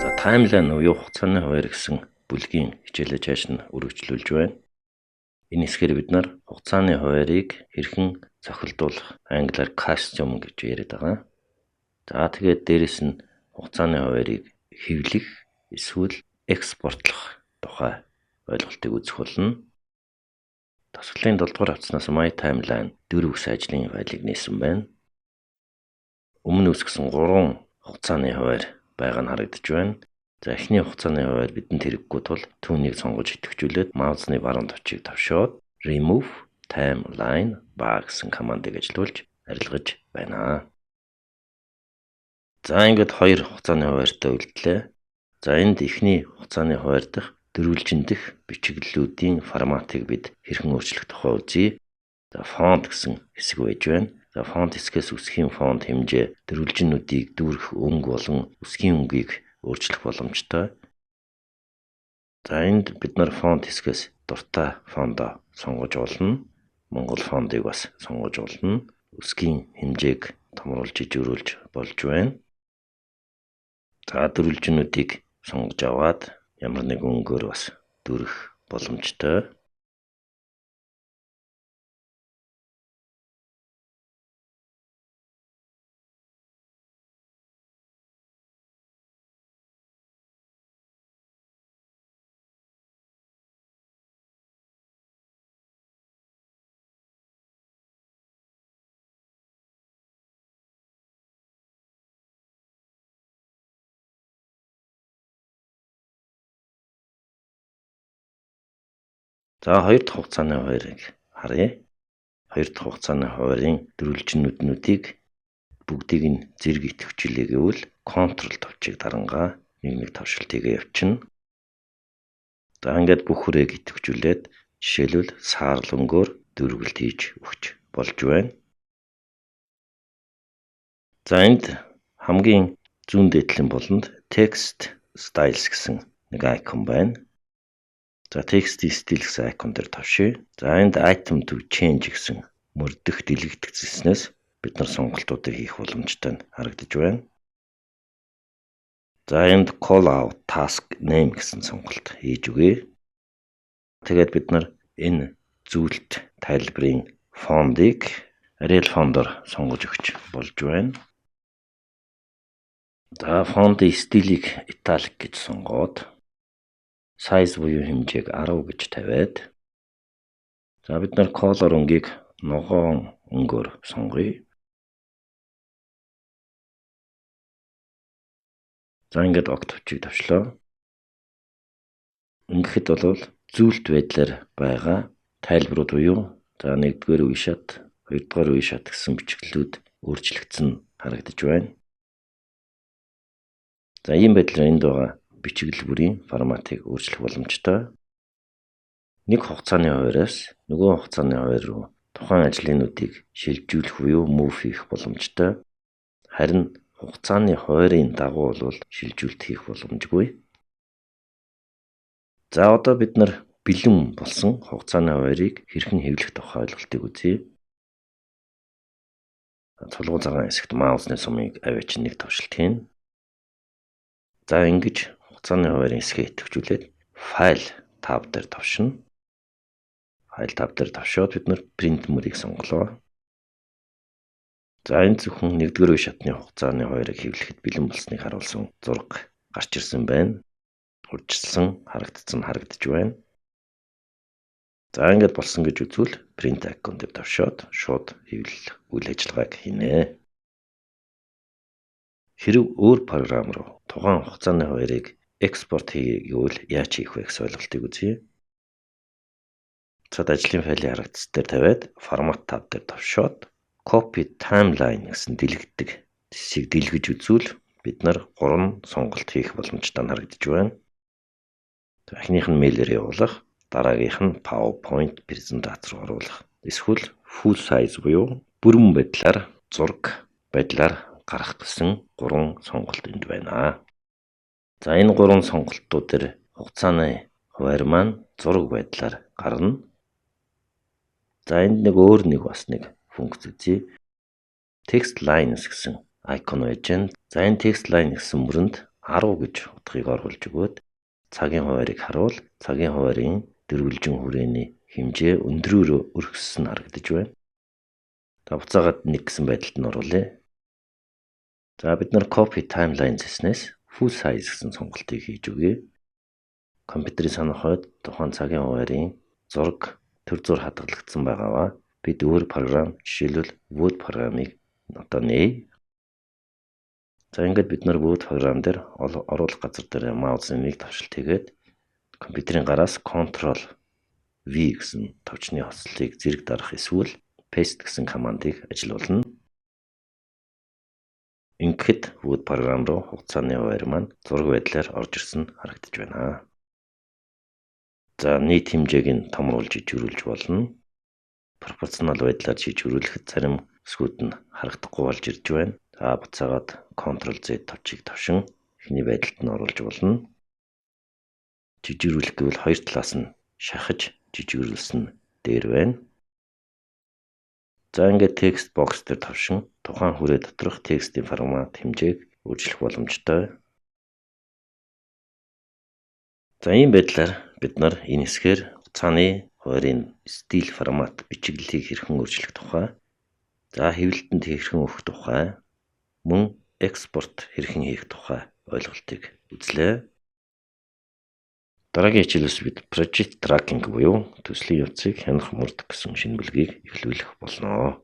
За таймлайн буюу хугацааны хуваар гэсэн бүлгийн хичээлээ цааш нь өргөжлүүлж байна. Энэ хэсгээр бид нар хугацааны хуваарийг хэрхэн цохилдуулах, англиар custom гэж яриад байгаа. За тэгээд дээрэс нь хугацааны хуваарийг хэвлэх эсвэл экспортлох тухай ойлголтыг үзэх болно. Тасгалын 7 дугаар хавцнаас My Timeline 4 үс ажлын файлыг нээсэн байна. Өмнө үсгсэн 3 хугацааны хуваар байгаа нь харагдаж байна. За эхний хугацааны хуваар бидэнд хэрэггүй тул түүнийг сонгож идэвхжүүлээд маусны баруун товчийг тавшаад Remove Timeline Bar гэсэн командыг ажилуулж арилгаж байна. За ингээд 2 хугацааны хуваартай үлдлээ. За энд эхний хугацааны хуваар дахь дөрвөлжин дэх бичиглэлүүдийн форматыг бид хэрхэн өөрчлөх тухай үзье. За фонт гэсэн хэсэг байж байна. За фонт хэсгээс үсгийн фонт хэмжээ, дөрвөлжинүүдийг дүүрэх өнгө болон үсгийн өнгийг өөрчлөх боломжтой. За энд бид нар фонт хэсгээс дуртай фондоо сонгож болно. Монгол фондыг бас сонгож болно. Үсгийн хэмжээг томруулж ижүүрүүлж болж байна. За дөрвөлжинүүдийг сонгож аваад ямар нэг өнгөөр бас дүүрэх боломжтой. За 2 дахь хугацааны хуваарийг харъя. 2 дахь хугацааны хуваарийн дөрвөлжинүүдийг бүгдийг нь зэрэг идэвхжүүлээ гэвэл Ctrl товчийг дарангаа нэг тавшилтыг явуулна. За ингээд бүх хүрээг идэвхжүүлээд жишээлбэл саарл өнгөөр дүүргэлт хийж өгч болж байна. За энд хамгийн зүүн дээдлийн болонд Text Styles гэсэн нэг айкон байна. За текстийн стил гэсэн айкон дээр тавшъя. За энд item to change гэсэн мөрдөх дэлгэгдсэнээс бид нар сонголтуудыг хийх боломжтой харагдаж байна. За энд call out task name гэсэн сонголт хийж өгье. Тэгээд бид нар энэ зүйлт тайлбарын фондыг Arial фондоор сонгож өгч болж байна. За фондын стилийг italic гэж сонгоод size буюу хэмжээг 10 гэж тавиад за бид нар color өнгийг ногоон өнгөөр сонгоё. За ингээд ок товчийг тавьчлаа. Ингээд бол зүйлт байдлаар байгаа тайлбарууд буюу за 1-р үе шат, 2-р үе шат гэсэн бичиглэлүүд өөрчлөгдсөн харагдаж байна. За ийм байдлаар энд байгаа бичиглэл бүрийн форматыг өөрчлөх боломжтой. Нэг хугацааны хуваараас нөгөө хугацааны хуваар руу тухайн ажлынуудыг шилжүүлэх буюу move хийх боломжтой. Харин хугацааны хуваарийн дагуу бол шилжүүлэлт хийх боломжгүй. За одоо бид нар бэлэн болсон хугацааны хуваарийг хэрхэн хэвлэх тухай ойлголтыг үзье. Цулгуу цагаан хэсэгт маусны сумыг аваач нэг тавшилт хийн. За ингэж хугацааны хуваарийн хэсгээ идэвхжүүлээд файл тав дээр тавшина. Файл тав дээр тавшаад бид нар print мөрийг сонголоо. За энэ зөвхөн 1-р үе шатны хугацааны хуваарийг хэвлэхэд бэлэн болсныг харуулсан зураг гарч ирсэн байна. Урьдчилсан харагдаж байна. За ингээд болсон гэж үзвэл print icon дээр тавшаад шууд хэвлэл үйл ажиллагааг хийнэ. Хэрв өөр програм руу тухайн хугацааны хуваарийг экспорт хийе гэвэл яаж хийх вэ гэсэн ойлголтыг үзье. Цад ажлын файлын харагдц дээр тавиад формат тав дээр тавшаад copy timeline гэсэн дэлгэдэг хэсгийг дэлгэж үзвэл бид нар 3 сонголт хийх боломжтой харагдаж байна. Эхнийх нь мэйлээр явуулах, дараагийнх нь PowerPoint презентац руу оруулах. Эсвэл full size буюу бүрэн байдлаар зураг байдлаар гарах гэсэн 3 сонголт энд байна. За энэ 3 сонголтууд дээр хугацааны хуваар маань зураг байдлаар гарна. За энд нэг өөр нэг бас нэг функц үзье. Text lines гэсэн icon байж байна. За энэ text line гэсэн мөрөнд 10 гэж утгыг оруулж өгөөд цагийн хуваарийг харуул. Цагийн хуваарын дөрвөлжин хүрээний хэмжээ өндрөөр өргөссөн харагдаж байна. За буцаагаад 1 гэсэн байдалд нь оруулъя. За бид нар copy timeline гэснээс full size гэсэн сонголтыг хийж өгье. Компьютерийн санах хойд тухайн цагийн хуваарийн зураг төр зур хадгалагдсан байгаагаа бид өөр програм, жишээлбэл Word програмыг одоо нээе. За ингээд бид нар Word програм дээр оруулах газар дээр маусны нэг тавшилт хийгээд компьютерийн гараас Ctrl V гэсэн товчны хослолыг зэрэг дарах эсвэл Paste гэсэн командыг ажиллуулна. Ингээд Word програм руу хугацааны хуваар маань зураг байдлаар орж ирсэн харагдаж байна. За нийт хэмжээг нь томруулж жижигрүүлж болно. Пропорционал байдлаар жижигрүүлэхэд зарим хэсгүүд нь харагдахгүй болж ирж байна. За буцаагаад Ctrl Z товчийг тавшин эхний байдалд нь оруулж болно. Жижигрүүлэх гэвэл хоёр талаас нь шахаж жижигрүүлсэн дээр байна. За ингээд text box дээр тавшин тухайн хүрээ доторх текстийн формат хэмжээг өөрчлөх боломжтой. За ийм байдлаар бид нар энэ хэсгээр хугацааны хуваарийн стил формат бичиглэлийг хэрхэн өөрчлөх тухай, за хэвлэлтэнд хэрхэн өгөх тухай, мөн экспорт хэрхэн хийх тухай ойлголтыг үзлээ. Дараагийн хичээлээс бид project tracking буюу төслийн явцыг хянах мөрдөх гэсэн шинэ бүлгийг эхлүүлэх болно.